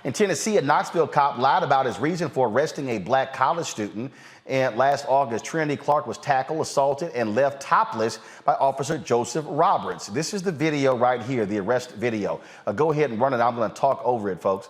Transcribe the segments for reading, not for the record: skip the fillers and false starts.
In Tennessee, a Knoxville cop lied about his reason for arresting a black college student. And last August, Trinity Clark was tackled, assaulted, and left topless by Officer Joseph Roberts. This is the video right here, the arrest video. Go ahead and run it. I'm going to talk over it, folks.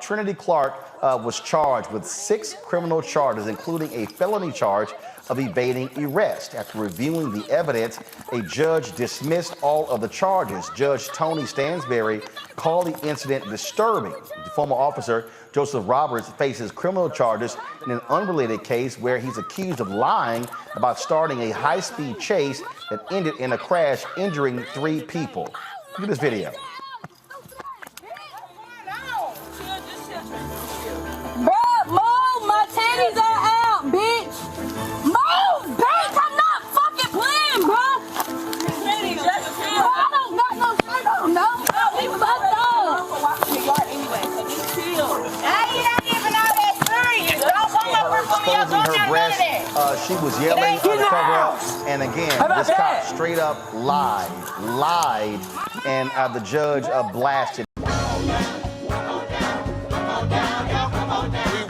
Trinity Clark was charged with 6 criminal charges, including a felony charge of evading arrest. After reviewing the evidence, a judge dismissed all of the charges. Judge Tony Stansberry called the incident disturbing. The former officer, Joseph Roberts, faces criminal charges in an unrelated case where he's accused of lying about starting a high-speed chase that ended in a crash, injuring 3 people. Look at this video. Bruh, move! My titties are out, bitch! Move, bitch! I'm not fucking playing, bruh! I don't got no shirt on, no! We fucked up! Exposing her breast, she was yelling to cover up, and again, this cop straight up lied, and the judge blasted. We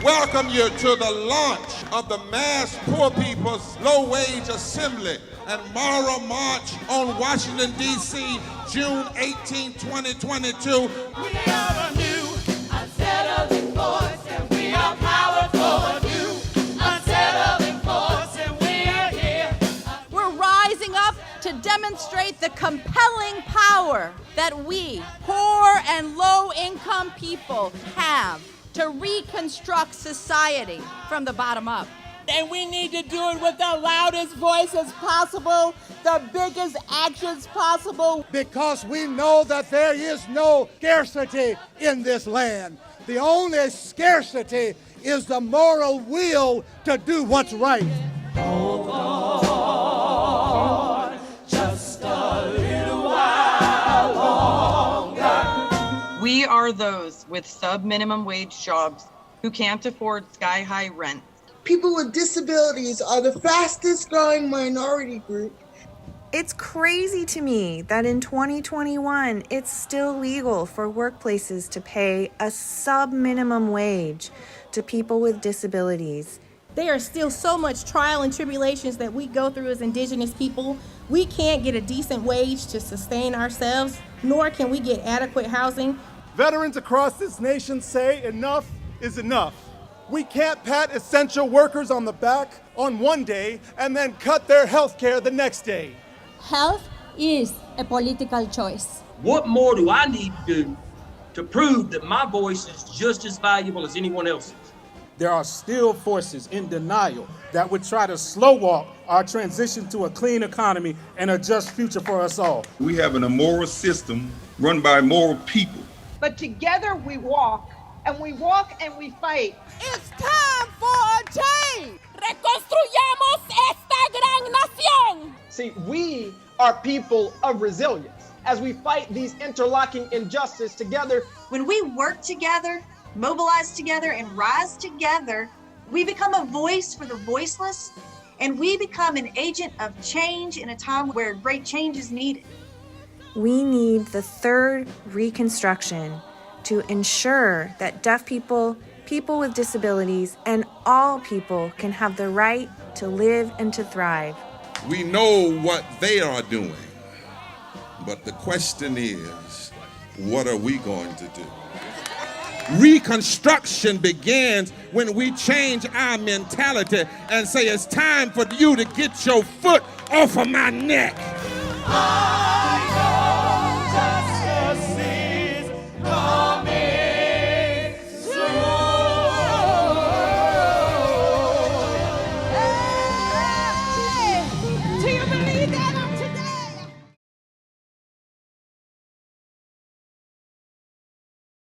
welcome you to the launch of the Mass Poor People's Low Wage Assembly and Moral March on Washington, D.C., June 18, 2022. We are a new, unsettling force, and we are powerful. To demonstrate the compelling power that we, poor and low-income people, have to reconstruct society from the bottom up. And we need to do it with the loudest voices possible, the biggest actions possible. Because we know that there is no scarcity in this land. The only scarcity is the moral will to do what's right. Hold on, just a little while longer. We are those with sub-minimum wage jobs who can't afford sky-high rent. People with disabilities are the fastest growing minority group. It's crazy to me that in 2021, it's still legal for workplaces to pay a sub-minimum wage to people with disabilities. There are still so much trial and tribulations that we go through as Indigenous people. We can't get a decent wage to sustain ourselves, nor can we get adequate housing. Veterans across this nation say enough is enough. We can't pat essential workers on the back on one day and then cut their health care the next day. Health is a political choice. What more do I need to do to prove that my voice is just as valuable as anyone else's? There are still forces in denial that would try to slow walk our transition to a clean economy and a just future for us all. We have an immoral system run by immoral people. But together we walk and we fight. It's time for a change! Reconstruyamos esta gran nación! See, we are people of resilience. As we fight these interlocking injustices together, when we work together, mobilize together, and rise together, we become a voice for the voiceless, and we become an agent of change in a time where great change is needed. We need the third reconstruction to ensure that deaf people, people with disabilities, and all people can have the right to live and to thrive. We know what they are doing, but the question is, what are we going to do? Reconstruction begins when we change our mentality and say it's time for you to get your foot off of my neck.